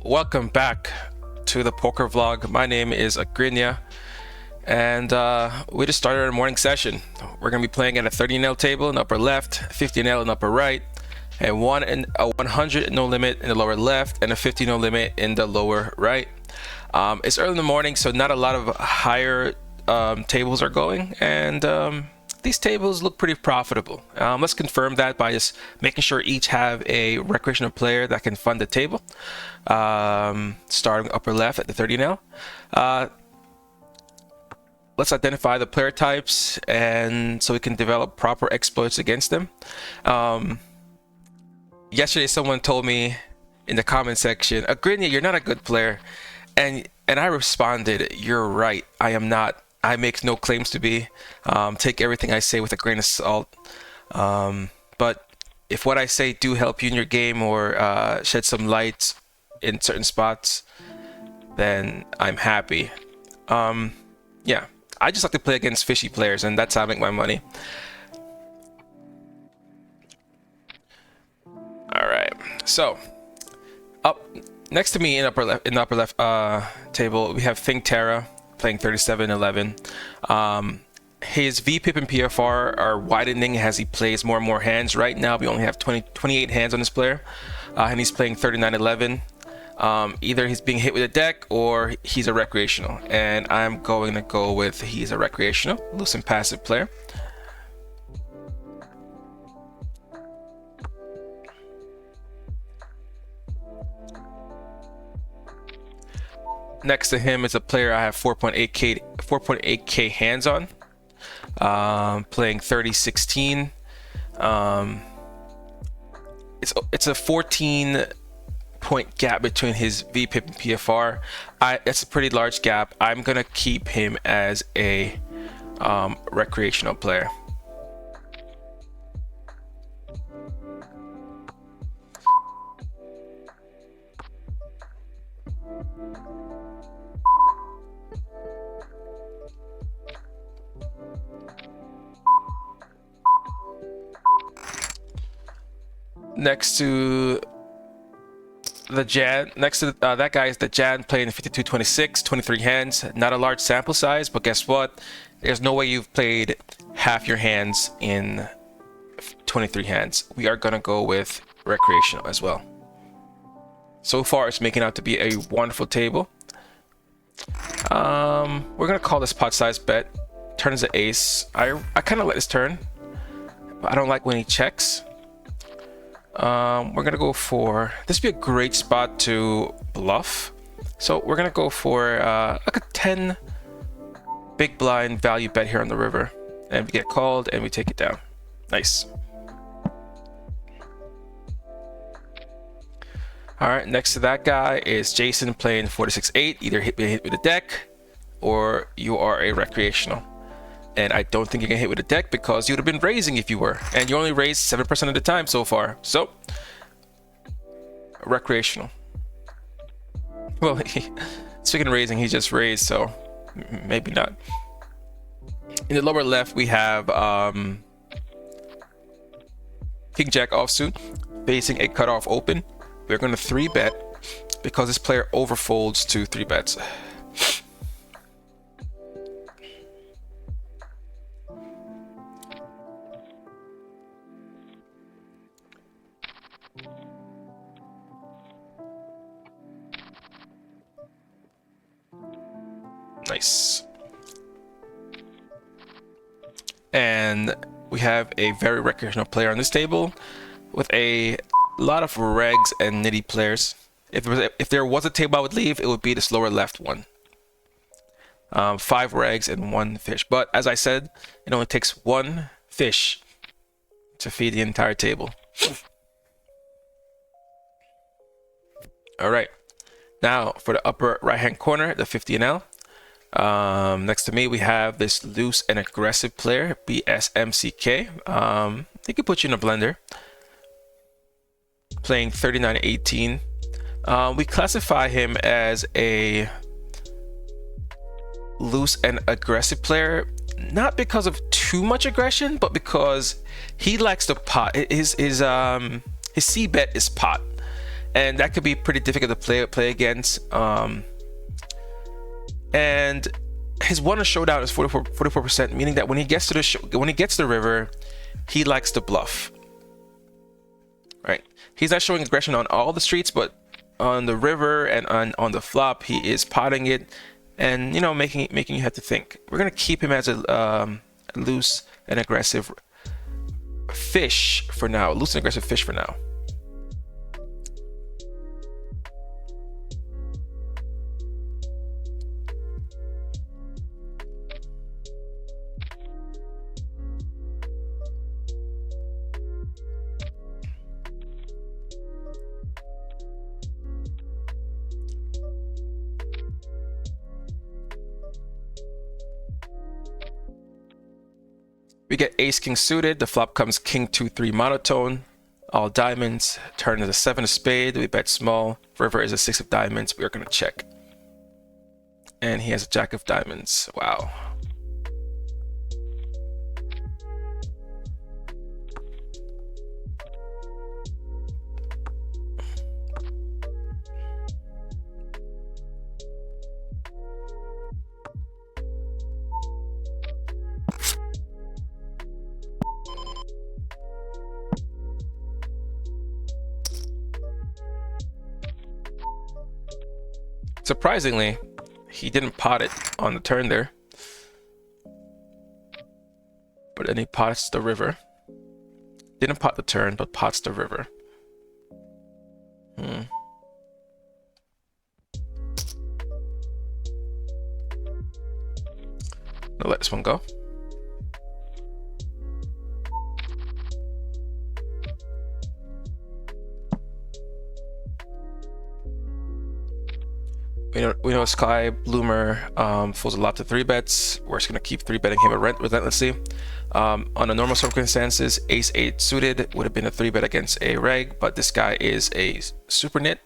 welcome back to the poker vlog. My name is Agrinya, and we just started our morning session. We're gonna be playing at a 30-nil table in the upper left, 50-nil in the upper right, and a 100 no limit in the lower left, and a 50 no limit in the lower right. It's early in the morning, so not a lot of higher tables are going, and these tables look pretty profitable. Let's confirm that by just making sure each have a recreational player that can fund the table. Starting upper left at the 30 nil. Let's identify the player types, and so we can develop proper exploits against them. Yesterday, someone told me in the comment section, "Agrinya, you're not a good player," and I responded, "You're right. I am not. I make no claims to be. Take everything I say with a grain of salt. But if what I say do help you in your game or shed some light in certain spots, then I'm happy." Yeah, I just like to play against fishy players, and that's how I make my money. All right, so up next to me in the upper left table, we have Think Terra playing 37-11. His VPIP and PFR are widening as he plays more and more hands. Right now, we only have 28 hands on this player, and he's playing 39-11. Either he's being hit with a deck or he's a recreational, and I'm going to go with he's a recreational, loose and passive player. Next to him is a player I have 4.8k hands on, playing 30-16. It's a 14-point gap between his VPIP and PFR. That's a pretty large gap. I'm gonna keep him as a recreational player. Next to the Jan, that guy is the Jan playing 52-26, 23 hands. Not a large sample size, but guess what? There's no way you've played half your hands in 23 hands. We are gonna go with recreational as well. So far, it's making out to be a wonderful table. We're gonna call this pot size bet. Turn is an ace. I kind of like this turn, but I don't like when he checks. We're gonna go for this. Would be a great spot to bluff, so we're gonna go for like a 10 big blind value bet here on the river, and we get called and we take it down. Nice. All right, next to that guy is Jason playing 46-8. Either hit with a deck or you are a recreational. And I don't think you can hit with a deck because you'd have been raising if you were. And you only raised 7% of the time so far. So, recreational. Well, speaking of raising, he just raised, so maybe not. In the lower left, we have King Jack offsuit facing a cutoff open. We're going to 3-bet because this player overfolds to 3-bets. Nice. And we have a very recreational player on this table with a lot of regs and nitty players. If there was a table I would leave, it would be this lower left one. 5 regs and 1 fish. But as I said, it only takes 1 fish to feed the entire table. All right. Now for the upper right-hand corner, the 50 NL. Next to me, we have this loose and aggressive player, BSMCK. He could put you in a blender. Playing 39-18. We classify him as a loose and aggressive player, not because of too much aggression, but because he likes to pot. His C bet is pot, and that could be pretty difficult to play against. And his one to showdown is 44%, meaning that when he gets to the river, he likes to bluff. Right? He's not showing aggression on all the streets, but on the river and on the flop, he is potting it, and you know, making you have to think. We're gonna keep him as a loose and aggressive fish for now. Loose and aggressive fish for now. We get ace king suited. The flop comes king 2-3 monotone. All diamonds. Turn is a 7 of spade. We bet small. River is a 6 of diamonds. We are going to check. And he has a jack of diamonds. Wow. Surprisingly, he didn't pot it on the turn there. But then he pots the river. Didn't pot the turn, but pots the river. I'll let this one go. We know Sky Bloomer folds a lot to 3-bets. We're just gonna keep 3-betting him relentlessly. Under normal circumstances, ace 8 suited would have been a 3-bet against a reg, but this guy is a super nit,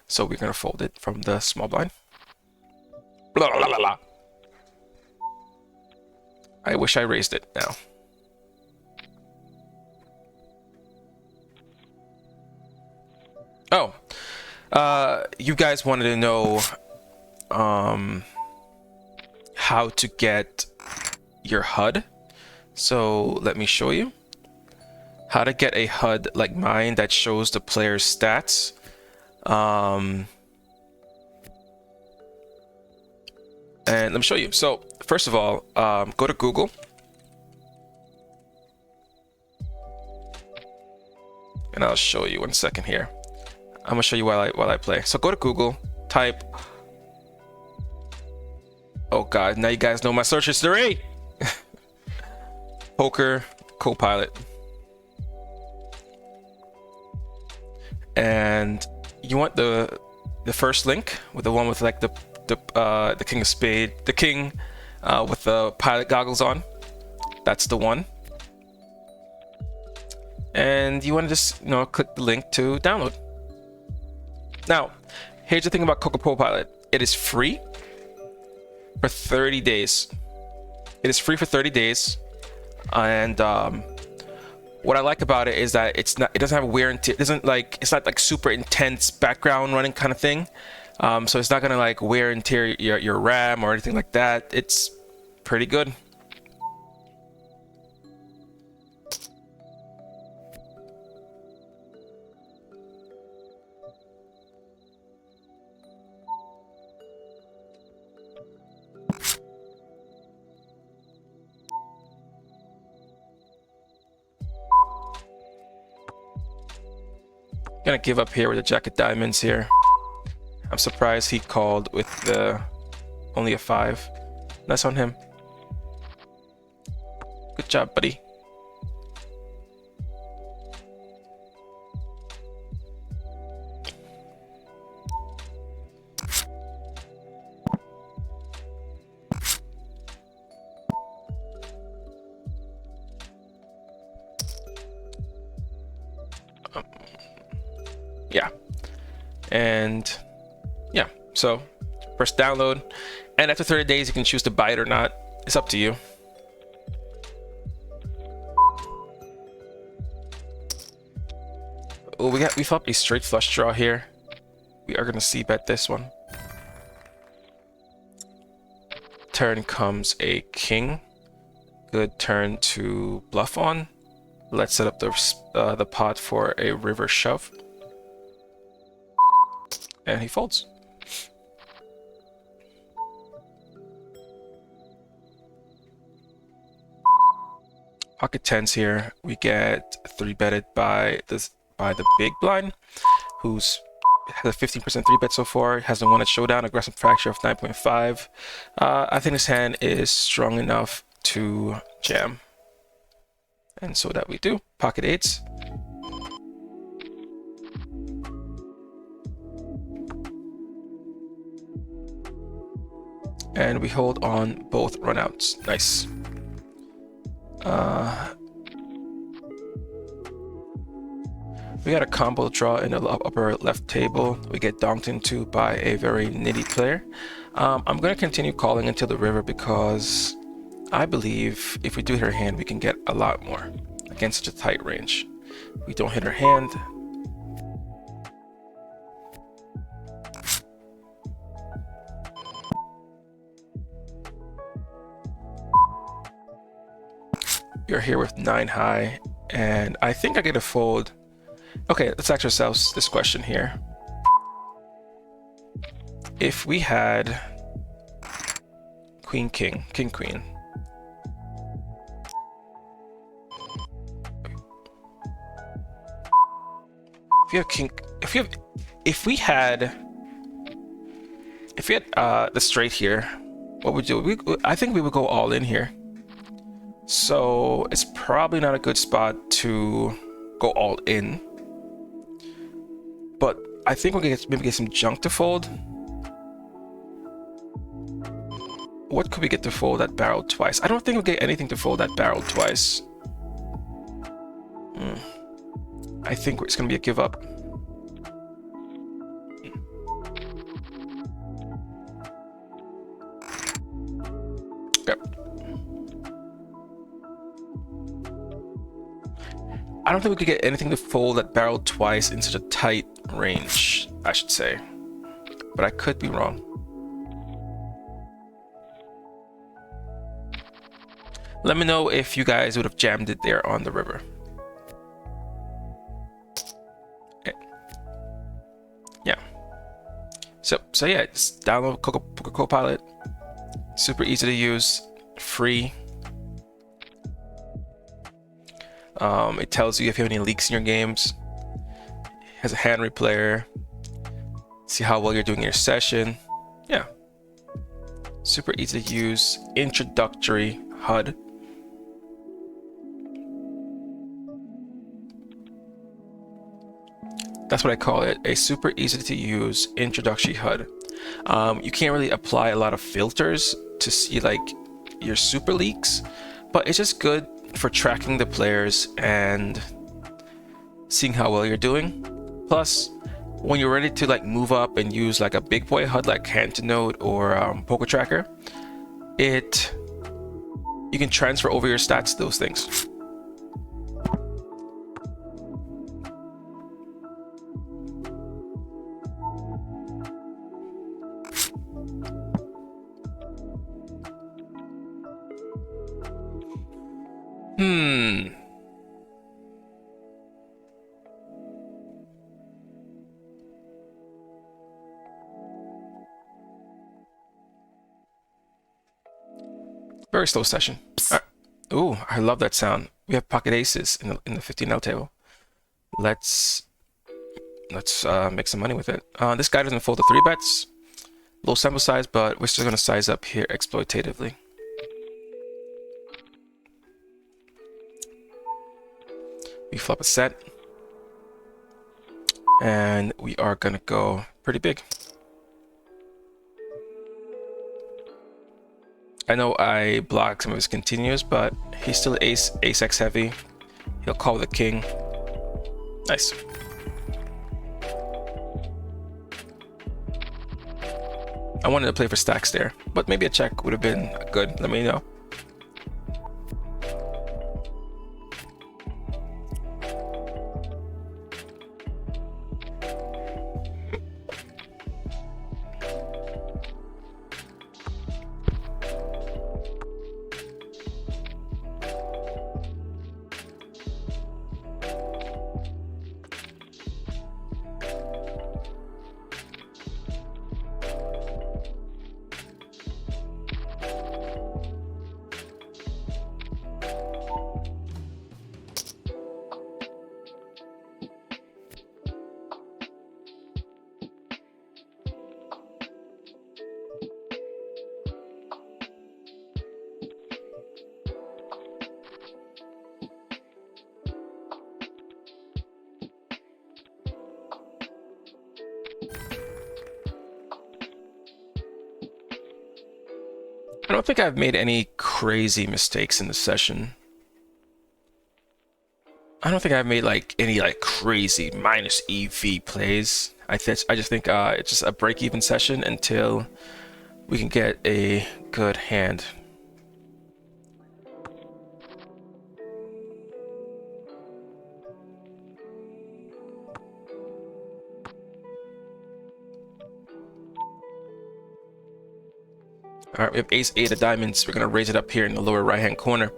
so we're gonna fold it from the small blind. Blah, blah, blah, blah. I wish I raised it now. Oh, you guys wanted to know how to get your HUD. So let me show you how to get a HUD like mine that shows the player's stats. And let me show you. So first of all, go to Google. And I'll show you 1 second here. I'm gonna show you while I play. So go to Google, type. Oh God, now you guys know my search history. Poker Copilot. And you want the first link with the one with like the king of spade, the king with the pilot goggles on. That's the one. And you want to just click the link to download. Now, here's the thing about Coca Copilot. It is free for 30 days. It is free for 30 days. And what I like about it is that it doesn't have wear and tear. It's not like super intense background running kind of thing. So it's not gonna like wear and tear your RAM or anything like that. It's pretty good. Gonna give up here with the jack of diamonds here. I'm surprised he called with only a 5. That's on him. Good job, buddy. Yeah, and yeah, so press download, and after 30 days you can choose to buy it or not. It's up to you. Oh, we flop a straight flush draw here. We are gonna see bet this one. Turn comes a king. Good turn to bluff on. Let's set up the pot for a river shove. And he folds. Pocket tens here. We get 3-betted by the big blind, who's has a 15% 3-bet so far. Hasn't won at showdown. Aggressive fracture of 9.5. I think this hand is strong enough to jam, and so that we do. Pocket eights. And we hold on both runouts. Nice. We got a combo draw in the upper left table. We get donked into by a very nitty player. I'm going to continue calling until the river because I believe if we do hit her hand, we can get a lot more against such a tight range. We don't hit her hand. You're here with 9 high, and I think I get a fold. Okay, let's ask ourselves this question here. If we had queen, king, king, queen. If you have king, if we had the straight here, what would we do? I think we would go all in here. So it's probably not a good spot to go all in. But I think we can maybe get some junk to fold. What could we get to fold that barrel twice? I don't think we'll get anything to fold that barrel twice. I think it's going to be a give up. Yep. I don't think we could get anything to fold that barrel twice in such a tight range, I should say. But I could be wrong. Let me know if you guys would have jammed it there on the river. Okay. Yeah. So yeah, just download Poker Copilot. Super easy to use, free. It tells you if you have any leaks in your games. It has a hand replayer. See how well you're doing in your session. Yeah. Super easy to use, introductory HUD. That's what I call it, a super easy to use introductory HUD. You can't really apply a lot of filters to see like your super leaks, but it's just good for tracking the players and seeing how well you're doing. Plus, when you're ready to like move up and use like a big boy HUD like Hand to Note or Poker Tracker, you can transfer over your stats to those things. Very slow session. Ooh, I love that sound. We have pocket aces in the 15L table. Let's make some money with it. This guy doesn't fold the 3-bets. Low sample size, but we're still gonna size up here exploitatively. We flop a set, and we are gonna go pretty big. I know I blocked some of his continues, but he's still ace-x heavy. He'll call the king. Nice. I wanted to play for stacks there, but maybe a check would have been good. Let me know. I don't think I've made any crazy mistakes in the session. I don't think I've made like any like crazy minus EV plays. I just think it's just a break-even session until we can get a good hand. All right, we have ace 8 of diamonds. We're gonna raise it up here in the lower right-hand corner.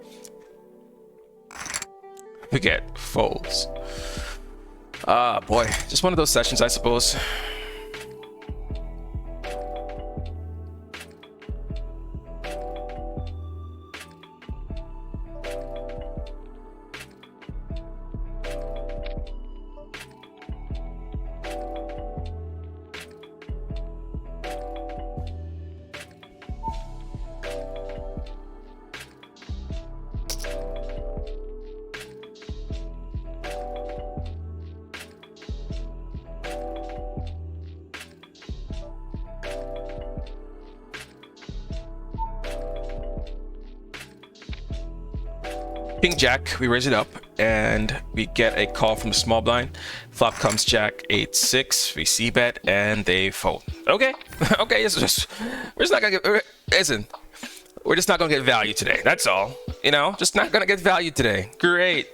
We get folds. Ah, boy, just one of those sessions, I suppose. King Jack, we raise it up, and we get a call from the small blind. Flop comes Jack 8-6. We see bet, and they fold. Okay, okay. We're just not gonna get. Listen, we're just not gonna get value today. That's all. You know, just not gonna get value today. Great.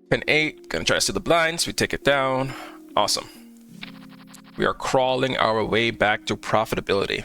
Pin 8, gonna try to steal the blinds. We take it down. Awesome. We are crawling our way back to profitability.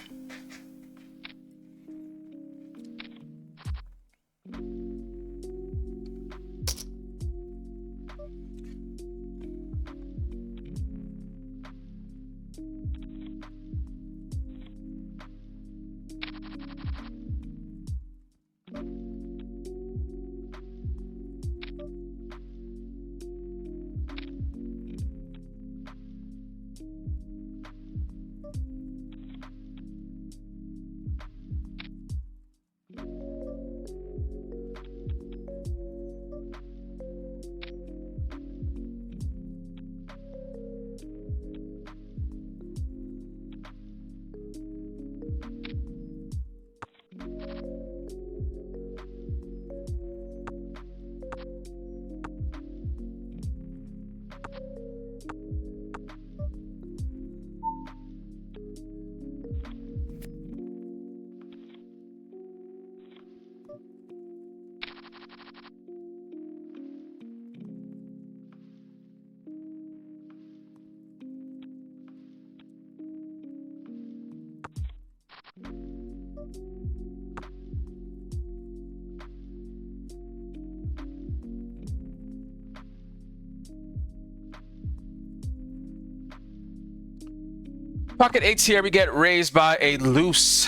Pocket 8s here, we get raised by a loose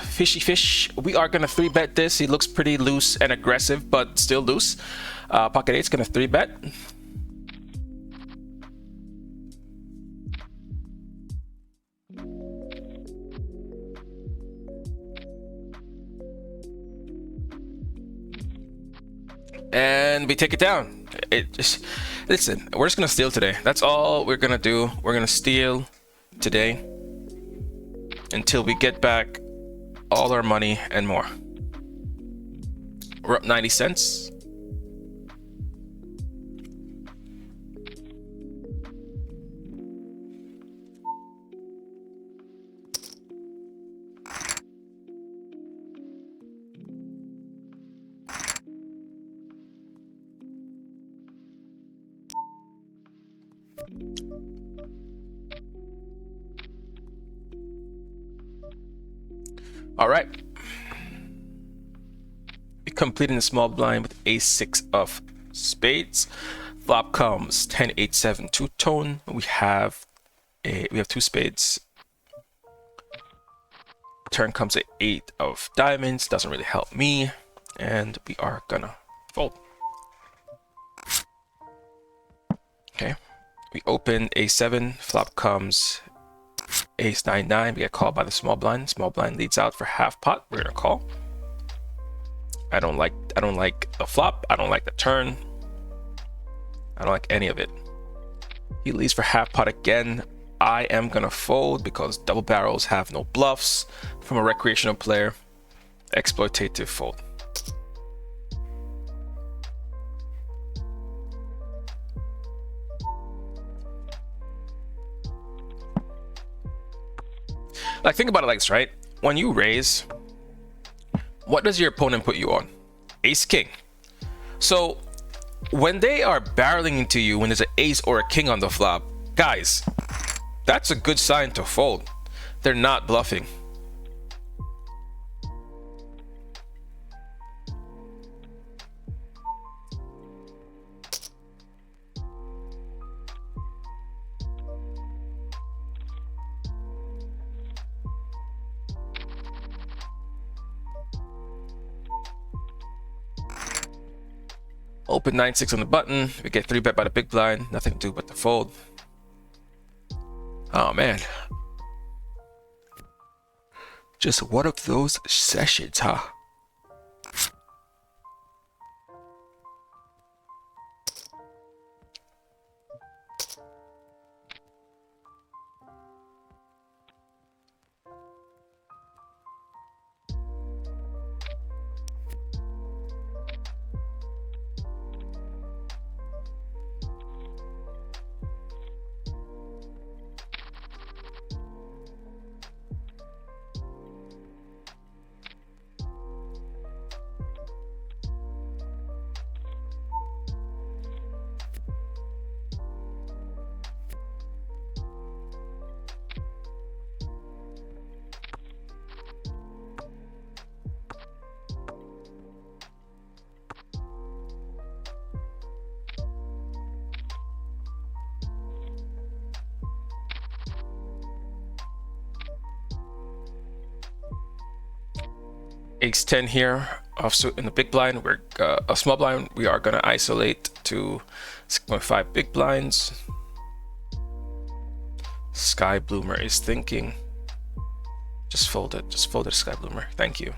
fishy fish. We are gonna 3-bet this. He looks pretty loose and aggressive, but still loose. Pocket 8's gonna 3-bet. And we take it down. Listen, we're just gonna steal today. That's all we're gonna do. We're gonna steal today until we get back all our money and more. We're up 90 cents. All right. We completing the small blind with ace-6 of spades. Flop comes 10-8-7 two-tone. We have 2 spades. Turn comes at 8 of diamonds. Doesn't really help me, and we are gonna fold. Okay, we open a7. Flop comes ace-9-9. We get called by the small blind. Small blind leads out for half pot. We're gonna call. I don't like the flop. I don't like the turn. I don't like any of it. He leads for half pot again. I am gonna fold because double barrels have no bluffs. From a recreational player, exploitative fold. Like, think about it like this, right? When you raise, what does your opponent put you on? Ace king. So when they are barreling into you, when there's an ace or a king on the flop, guys, that's a good sign to fold. They're not bluffing. Open 9-6 on the button. We get 3-bet by the big blind. Nothing to do but to fold. Oh man. Just one of those sessions, huh? Ace-10 here, offsuit in the big blind. We're a small blind. We are gonna isolate to 6.5 big blinds. Sky Bloomer is thinking. Just fold it. Just fold it, Sky Bloomer. Thank you.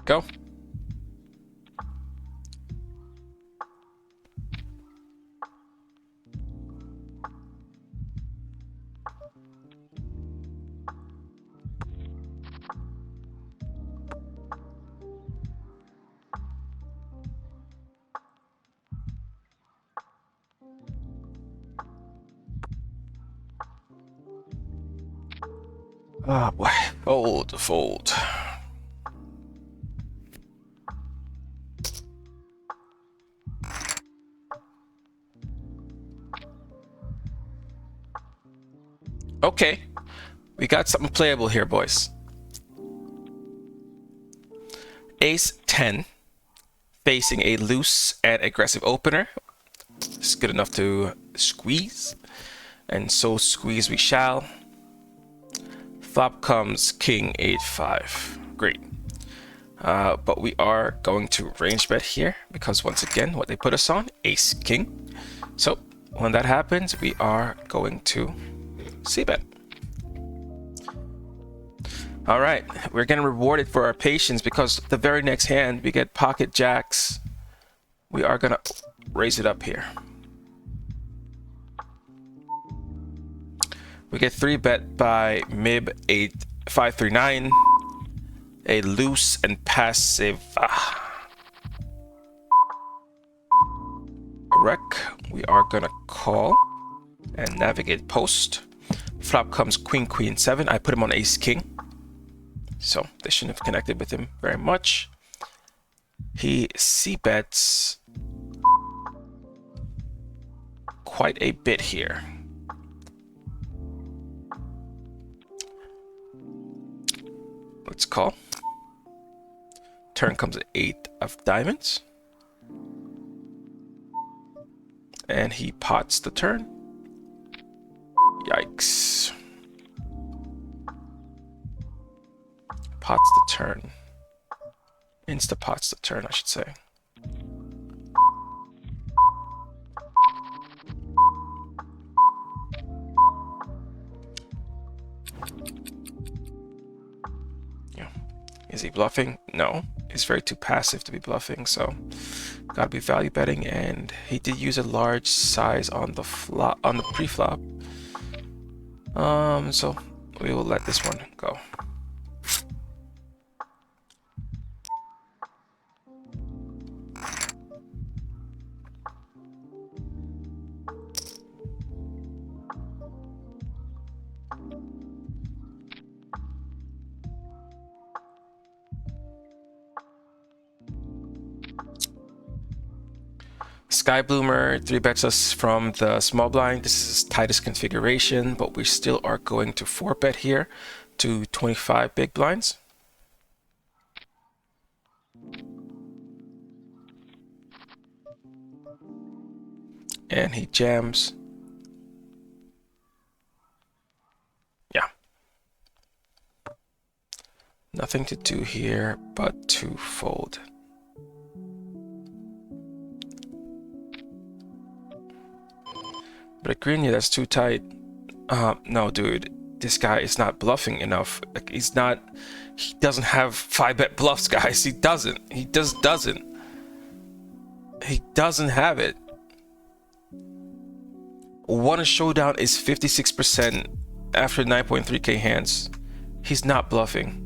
Go. Ah, boy. Fold, fold. Okay, we got something playable here, boys. Ace-10, facing a loose and aggressive opener. It's good enough to squeeze, and so squeeze we shall. Flop comes King 8-5. Great. But we are going to range bet here because once again, what they put us on, ace king. So when that happens, we are going to c-bet. All right, we're getting rewarded for our patience because the very next hand we get pocket jacks. We are gonna raise it up here. We get 3-bet by MIB 8539, a loose and passive wreck. We are gonna call and navigate post. Flop comes queen, queen, 7. I put him on ace king, so they shouldn't have connected with him very much. He c-bets quite a bit here. Let's call. Turn comes at 8 of diamonds. And he pots the turn. Yikes. Pots the turn. Insta-pots the turn, I should say. Yeah. Is he bluffing? No. He's very too passive to be bluffing, so gotta be value betting, and he did use a large size on the flop, on the pre-flop. So we will let this one go. Sky Bloomer 3-bets us from the small blind. This is his tightest configuration, but we still are going to 4-bet here to 25 big blinds. And he jams. Yeah. Nothing to do here but to fold. But Green, that's too tight. No, dude, this guy is not bluffing enough. Like, he doesn't have 5-bet bluffs, guys. He doesn't. He just doesn't. He doesn't have it. One showdown is 56% after 9.3k hands. He's not bluffing.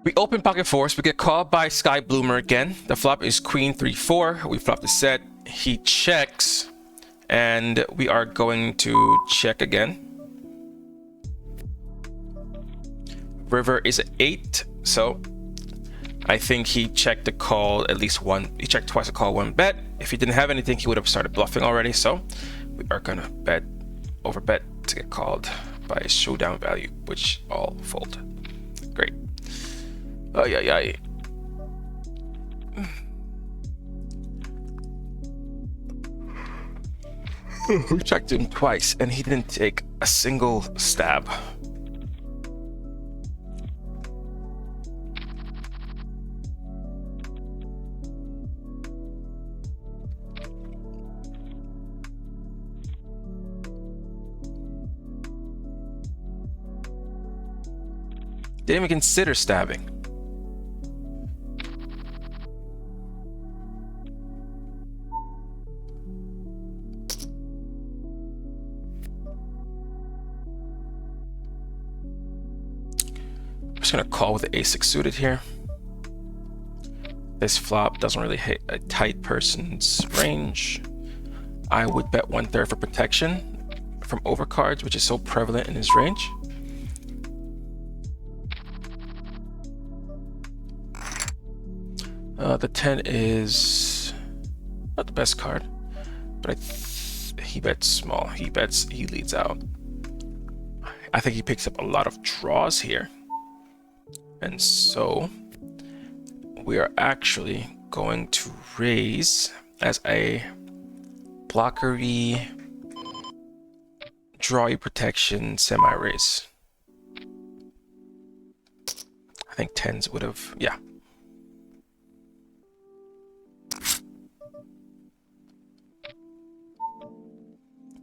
We open pocket fours. We get called by Sky Bloomer again. The flop is queen 3-4. We flop the set. He checks, and we are going to check again. River is at 8, so I think he checked the call at least one. He checked twice, a call, 1-bet. If he didn't have anything, he would have started bluffing already. So we are gonna overbet to get called by a showdown value, which all fold. Great. Oh yeah. We checked him twice, and he didn't take a single stab. Didn't even consider stabbing. just gonna call with the ace-6 suited here. This flop doesn't really hit a tight person's range. I would bet 1/3 for protection from overcards, which is so prevalent in his range. The 10 is not the best card, but he bets small. He leads out. I think he picks up a lot of draws here. And so we are actually going to raise as a blockery, drawy protection, semi-raise. I think 10s would have, yeah.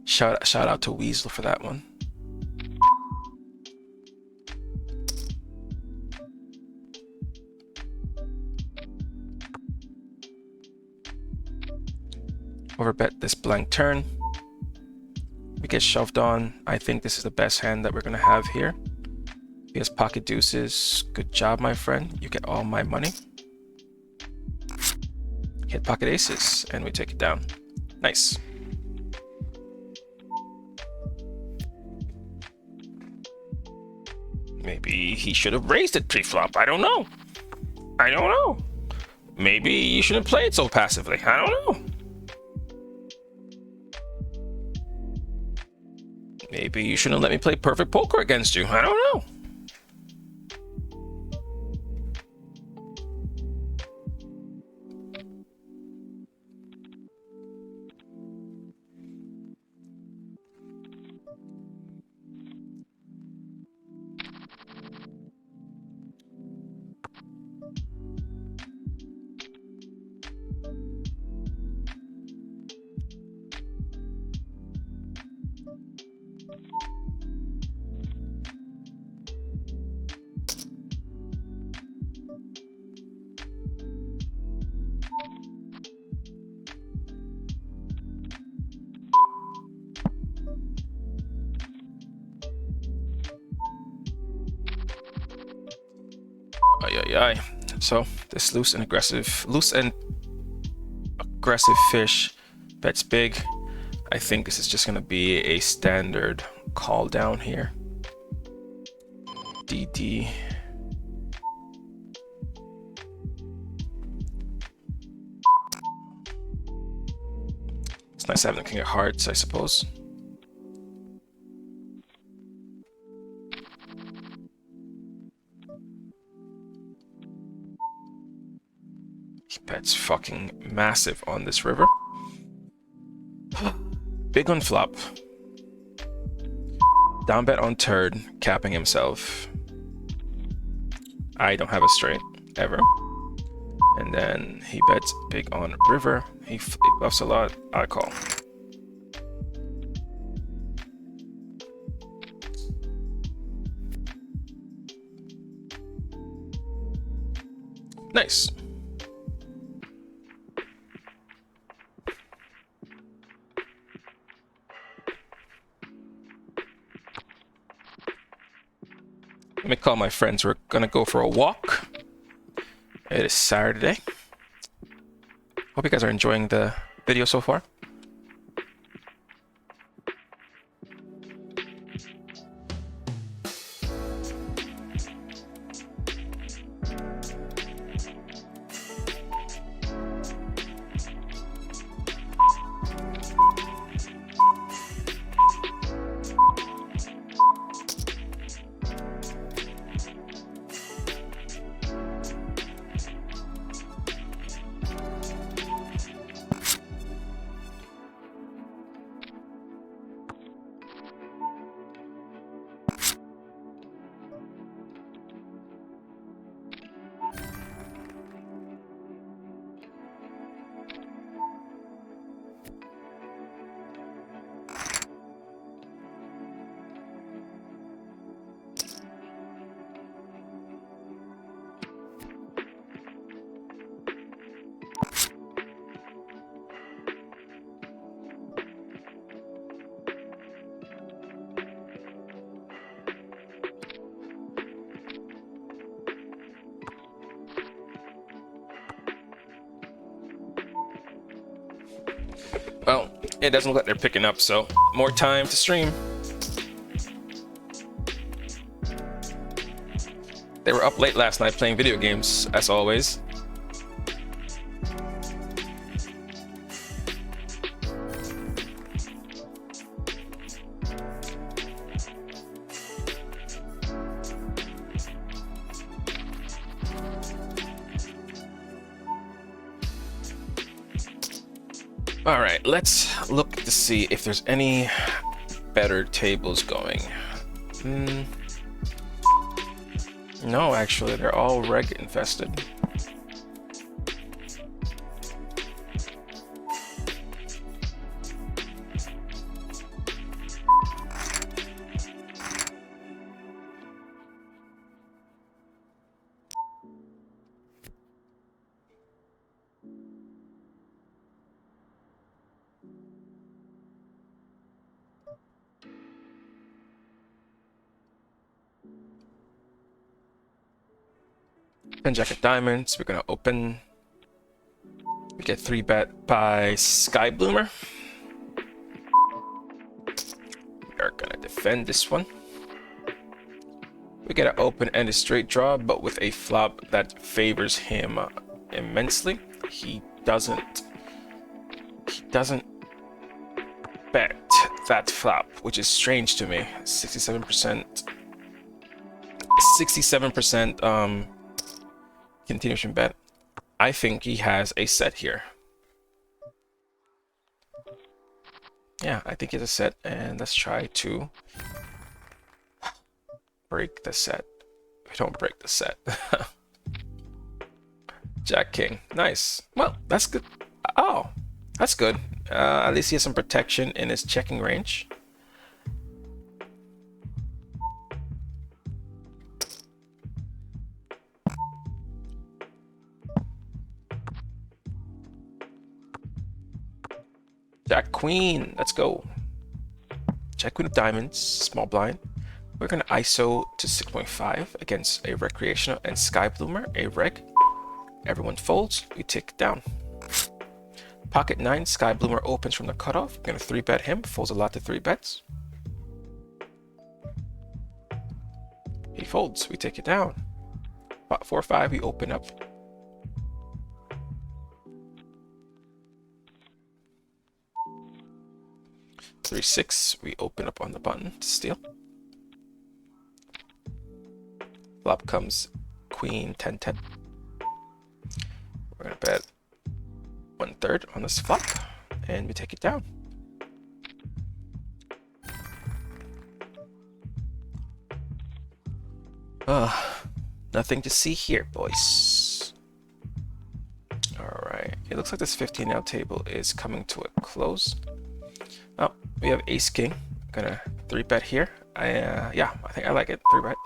Shout out to Weasel for that one. Overbet this blank turn. We get shoved on. I think this is the best hand that we're gonna have here. He has pocket deuces. Good job, my friend. You get all my money. Hit pocket aces, and we take it down. Nice. Maybe he should have raised it pre-flop. I don't know. Maybe you shouldn't play it so passively. I don't know. Maybe you shouldn't let me play perfect poker against you. I don't know. So this loose and aggressive fish bets big. I think this is just gonna be a standard call down here. DD. It's nice having the king of hearts, I suppose. Bets fucking massive on this river. Big on flop. Down bet on turn, capping himself. I don't have a straight, ever. And then he bets big on river. He bluffs a lot, I call. Nice. Let me call my friends. We're gonna go for a walk. It is Saturday. Hope you guys are enjoying the video so far. it doesn't look like they're picking up, so more time to stream. They were up late last night playing video games, as always. All right, let's look to see if there's any better tables going. No, actually, they're all reg infested. Ten Jack of Diamonds, we're gonna open. We get 3-bet by Sky Bloomer. We are gonna defend this one. We get an open-ended straight draw, but with a flop that favors him immensely. He doesn't bet that flop, which is strange to me. 67% continuation bet. I think he has a set here. Yeah, I think he has a set, and let's try to break the set. We don't break the set. Jack King, nice. Well, that's good. Oh, that's good. At least he has some protection in his checking range. Jack Queen, let's go. Jack Queen of Diamonds, small blind. We're gonna ISO to 6.5 against a Recreational and Sky Bloomer, a reg. Everyone folds, we take it down. Pocket 9, Sky Bloomer opens from the cutoff. We're gonna 3-bet him, folds a lot to 3-bets. He folds, we take it down. Pot 4-5, we open up. Three, 6, we open up on the button to steal. Flop comes Queen 10-10. We're gonna bet 1/3 on this flop, and we take it down. Nothing to see here, boys. All right, it looks like this 15 out table is coming to a close. Oh, we have Ace King. Gonna 3-bet here. Yeah, I think I like it. 3-bet.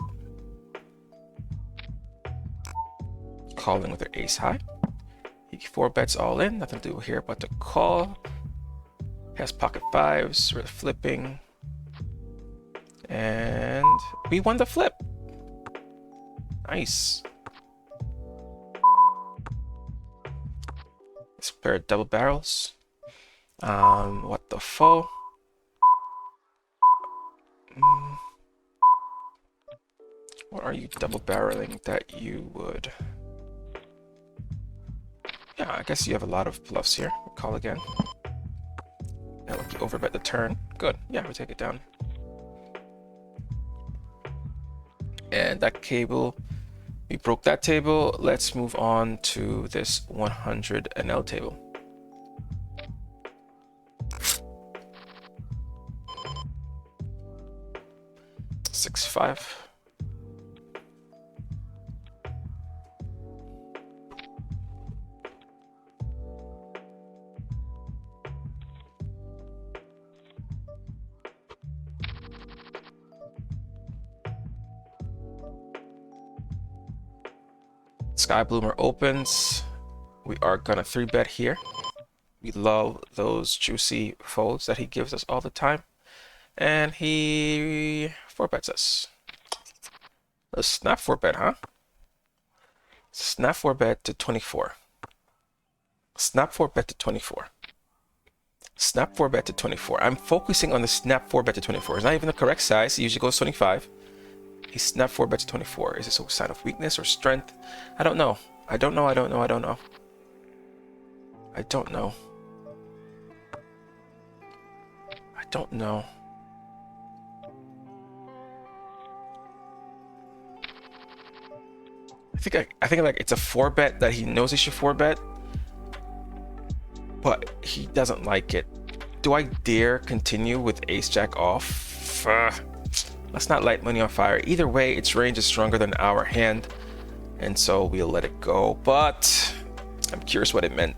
Calling with their Ace High. He 4-bets all in. Nothing to do here but to call. Has pocket 5s. We're flipping. And we won the flip. Nice. Let's pair double barrels. What the fuck? What are you double barreling that you would? Yeah, I guess you have a lot of bluffs here. We'll call again. And look, you overbet the turn. Good. Yeah, we take it down. And that cable, we broke that table. Let's move on to this 100 NL table. Six, 5. Sky Bloomer opens. We are gonna 3-bet here. We love those juicy folds that he gives us all the time. And he 4-bets us. A snap 4-bet, huh? Snap 4-bet to 24. Snap 4-bet to 24. Snap 4 bet to 24. I'm focusing on the snap 4 bet to 24. It's not even the correct size. It usually goes 25. He snap 4 bet to 24. Is this a sign of weakness or strength? I don't know. I don't know. I don't know. I don't know. I don't know. I don't know. I think like it's a 4 bet that he knows he should 4 bet, but he doesn't like it. Do I dare continue with ace jack off? Let's not light money on fire. Either way, its range is stronger than our hand, and so we'll let it go. But I'm curious what it meant.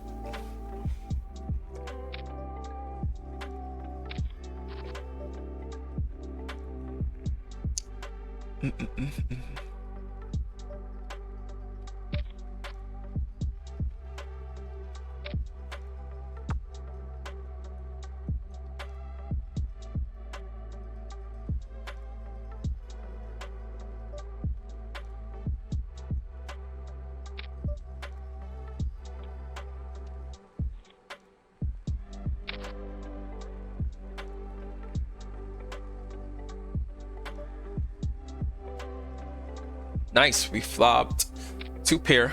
Nice, we flopped 2 pair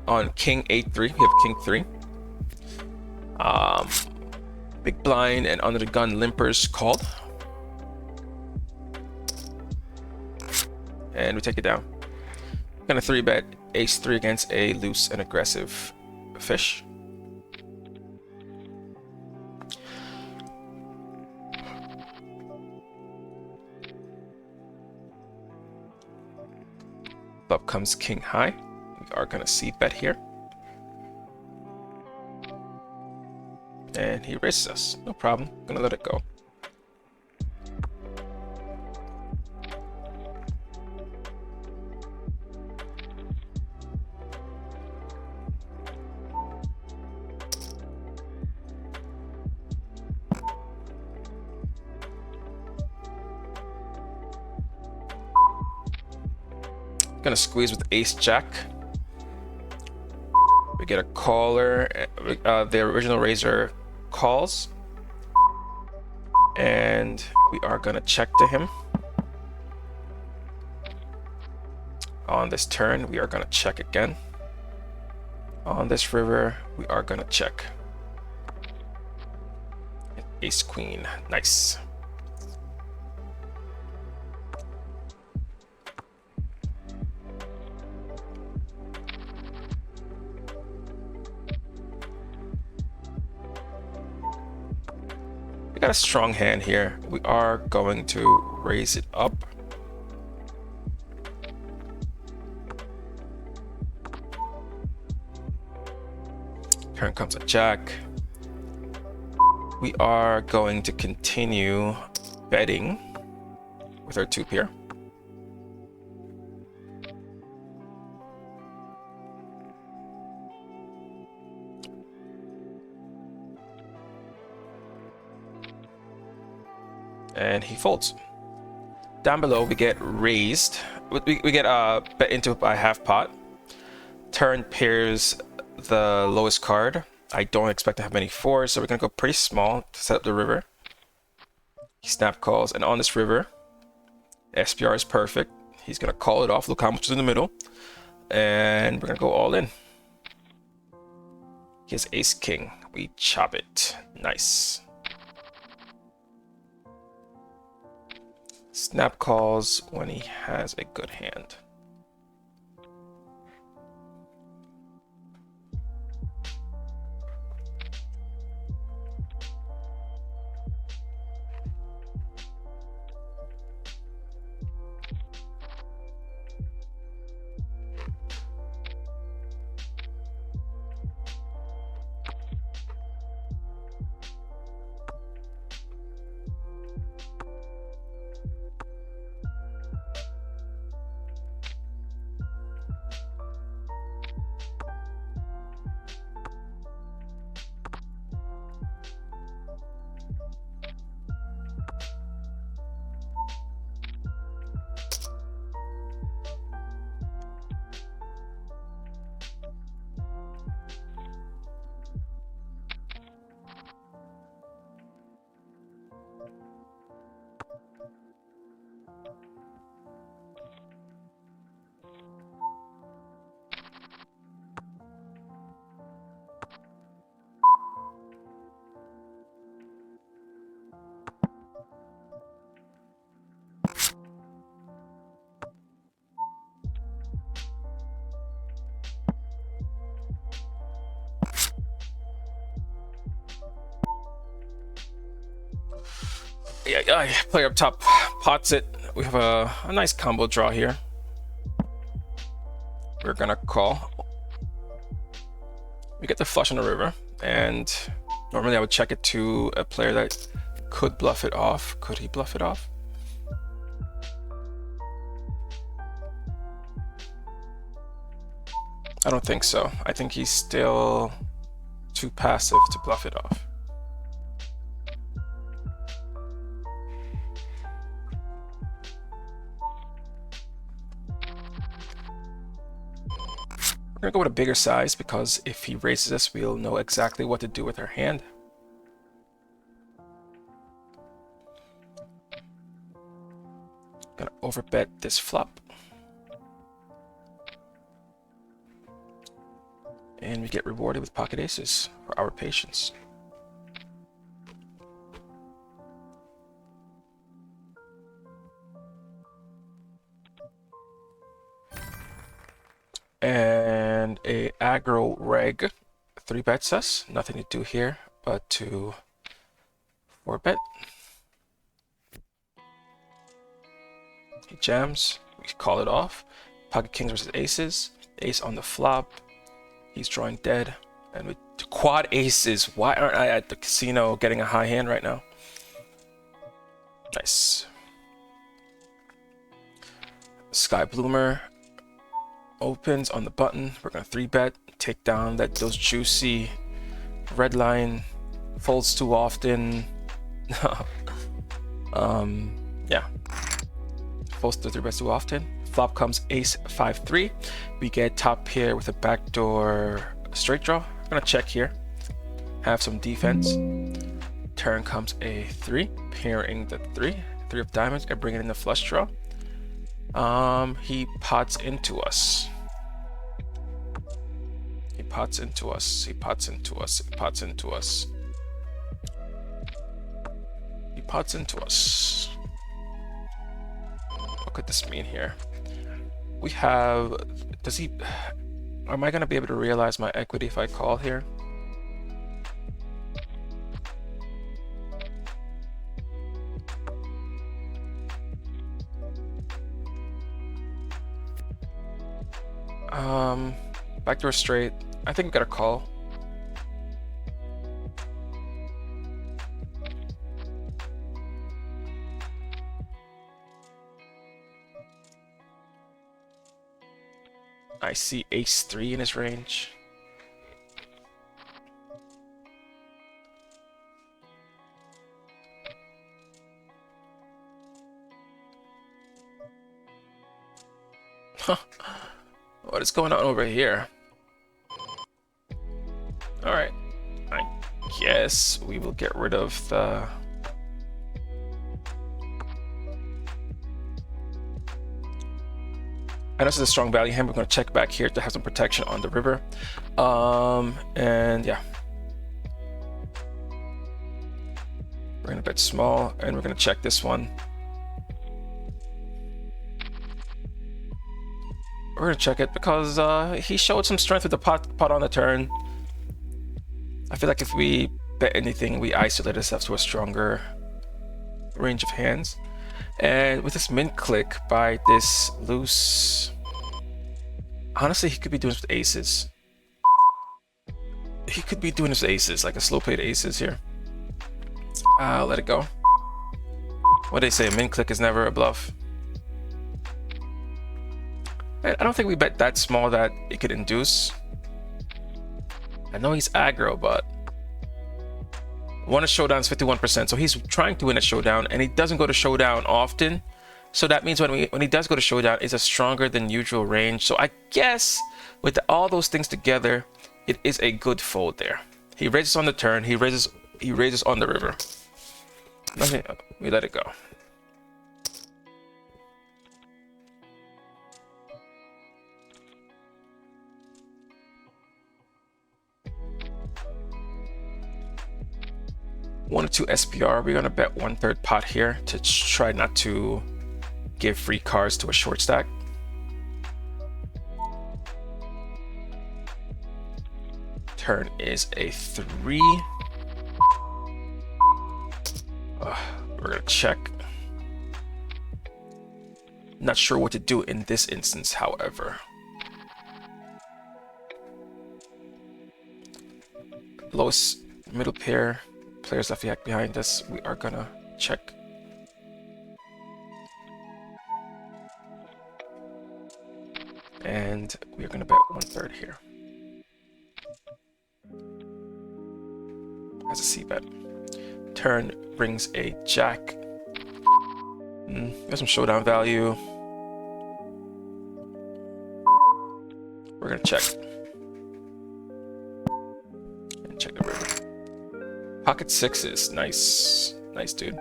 on king 8-3. We have king 3. Big blind and under the gun limpers called, and we take it down. Gonna 3 bet ace 3 against a loose and aggressive fish. Up comes king high. We are gonna c bet here, and he raises us. No problem. Gonna let it go. Gonna squeeze with ace jack. We get a caller. The original raiser calls, and we are gonna check to him. On this turn, we are gonna check again. On this river, we are gonna check. Ace queen, nice. We got a strong hand here. We are going to raise it up. Turn comes a jack. We are going to continue betting with our 2 pair. And he folds. Down below, we get raised. We get bet into by half pot. Turn pairs the lowest card. I don't expect to have many 4s, so we're gonna go pretty small to set up the river. He snap calls, and on this river, SPR is perfect. He's gonna call it off. Look how much is in the middle, and we're gonna go all in. He has ace king. We chop it. Nice. Snap calls when he has a good hand. Player up top pots it. We have a nice combo draw here. We're gonna call. We get the flush on the river, and normally I would check it to a player that could bluff it off. Could he bluff it off? I don't think so. I think he's still too passive to bluff it off. We're gonna go with a bigger size because if he raises us, we'll know exactly what to do with our hand. Gonna overbet this flop. And we get rewarded with pocket aces for our patience. And a aggro reg 3-bets us. Nothing to do here but to 4-bet. He jams. We call it off. Pocket kings versus aces. Ace on the flop. He's drawing dead. And with quad aces. Why aren't I at the casino getting a high hand right now? Nice. Sky Bloomer opens on the button. We're gonna 3-bet, take down those juicy red line, folds too often. Yeah, folds to 3-bets too often. Flop comes ace 5-3. We get top pair with a backdoor straight draw. I'm gonna check here, have some defense. Turn comes a 3, pairing the 3 of diamonds, and bring it in the flush draw. He pots into us. He pots into us. He pots into us. He pots into us. He pots into us. What could this mean here? We have. Does he? Am I gonna be able to realize my equity if I call here? Backdoor straight. I think we got a call. I see ace 3 in his range. What is going on over here? Alright, I guess we will get rid of the... I know this is a strong value hand. We're going to check back here to have some protection on the river. And yeah. We're going to bet small, and we're going to check this one. We're going to check it because he showed some strength with the pot on the turn. I feel like if we bet anything, we isolate ourselves to a stronger range of hands. And with this min click by this loose, honestly, he could be doing this with aces. He could be doing this with aces, like a slow played aces here. I'll let it go. What do they say? Min click is never a bluff. I don't think we bet that small that it could induce. I know he's aggro, but won a showdown is 51%, so he's trying to win a showdown, and he doesn't go to showdown often. So that means when he does go to showdown, it's a stronger than usual range. So I guess with all those things together, it is a good fold there. He raises on the turn, he raises on the river. Nothing, we let it go. One or two SPR. We're gonna bet 1/3 pot here to try not to give free cards to a short stack. Turn is a 3. We're gonna check. Not sure what to do in this instance, however. Lowest middle pair, players left behind us. We are gonna check. And we're gonna bet 1/3 here. As a C bet. Turn brings a jack. Got some showdown value. We're gonna check. And check the river. Pocket sixes, nice. Nice, dude.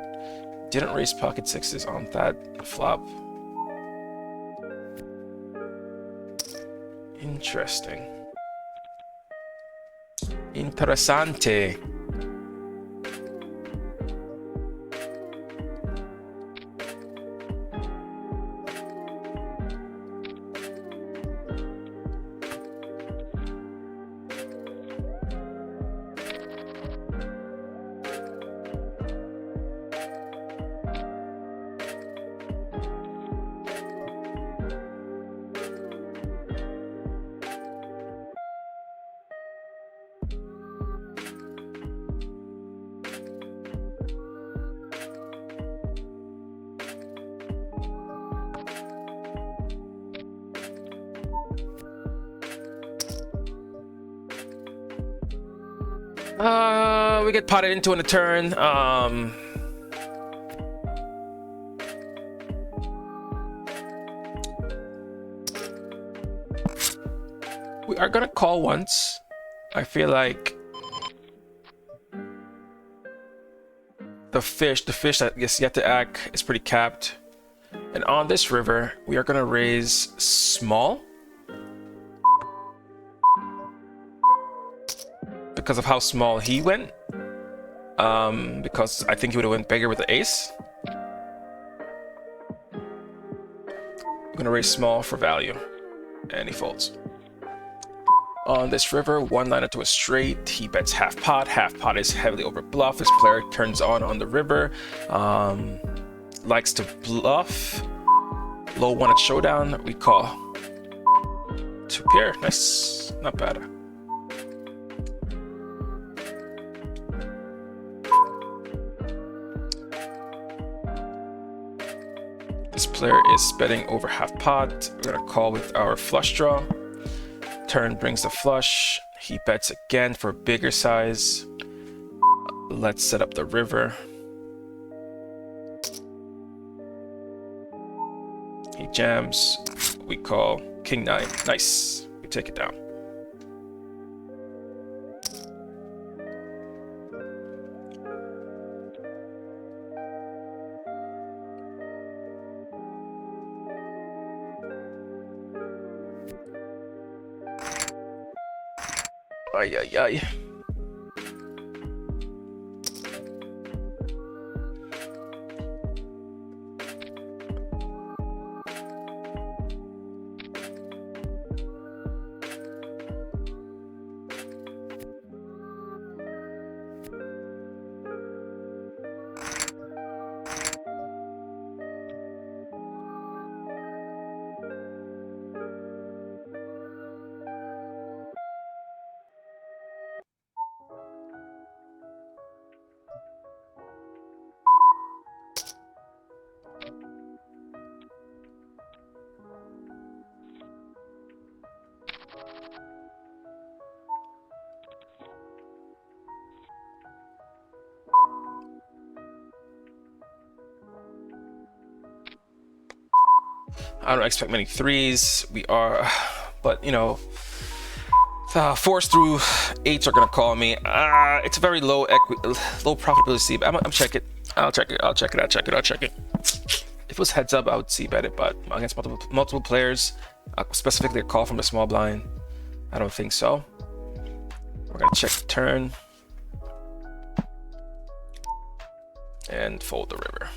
Didn't raise pocket sixes on that flop. Interesting. Interessante. We get potted into in a turn. We are gonna call once. I feel like the fish that gets yet to act is pretty capped. And on this river, we are gonna raise small. Because of how small he went. Because I think he would have went bigger with the ace. I'm gonna raise small for value. And he folds. On this river, one liner to a straight. He bets half pot. Half pot is heavily over bluff. This player turns on the river. Likes to bluff. Low one at showdown. We call. Two pair. Nice. Not bad. This player is betting over half pot. We're gonna call with our flush draw. Turn brings the flush. He bets again for a bigger size. Let's set up the river. He jams. We call king nine. Nice. We take it down. Ay, ay, ay. I don't expect many threes. We are, but you know, 4s through 8s are gonna call me. It's a very low profitability C bet. I'm check it. I'll check it. I'll check it. If it was heads up, I would C bet it, but against multiple players, specifically a call from the small blind, I don't think so. We're gonna check the turn and fold the river.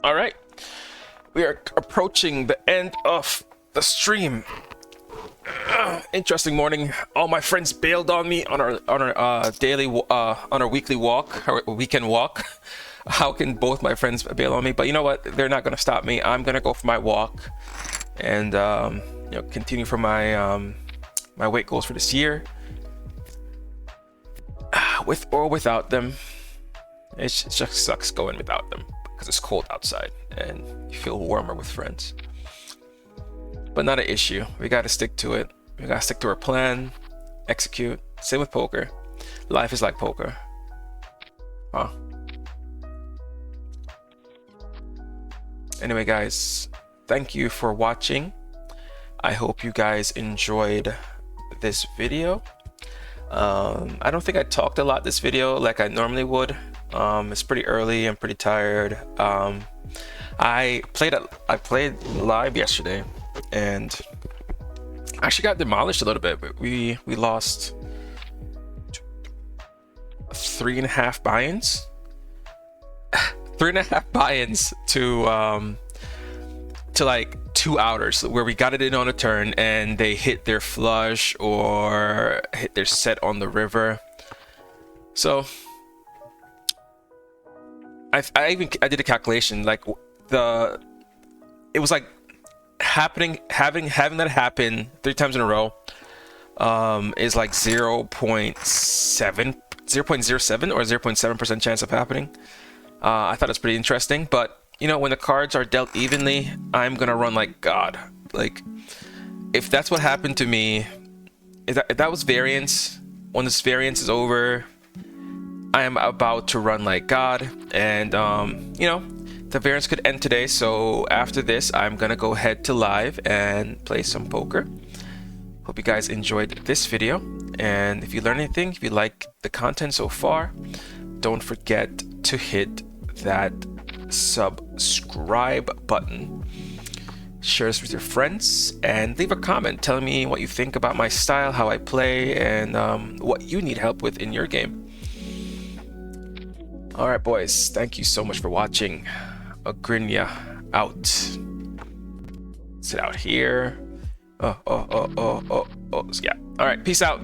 All right, we are approaching the end of the stream. Interesting morning. All my friends bailed on me on our daily on our weekly walk, our weekend walk. How can both my friends bail on me? But you know what? They're not gonna stop me. I'm gonna go for my walk and continue for my my weight goals for this year. With or without them, it just sucks going without them because it's cold outside and you feel warmer with friends. But not an issue. We gotta stick to it. We gotta stick to our plan, execute. Same with poker. Life is like poker. Huh. Anyway, guys, thank you for watching. I hope you guys enjoyed this video. I don't think I talked a lot this video like I normally would. It's pretty early. I'm pretty tired. I played live yesterday and I actually got demolished a little bit. But we lost 3.5 buy-ins. 3.5 buy-ins to like 2 outers where we got it in on a turn and they hit their flush or hit their set on the river. So I did a calculation, like it was like having that happen 3 times in a row is like 0.07 or 0.7% chance of happening. I thought it's pretty interesting, but you know, when the cards are dealt evenly, I'm gonna run like God. Like, if that's what happened to me, if that was variance, when this variance is over, I am about to run like God. And you know, the variance could end today, so after this, I'm gonna go head to live and play some poker. Hope you guys enjoyed this video, and if you learned anything, if you like the content so far, don't forget to hit that subscribe button, share this with your friends, and leave a comment telling me what you think about my style, how I play, and what you need help with in your game. All right, boys, thank you so much for watching. Agrinia out. Sit out here. Yeah. All right, peace out.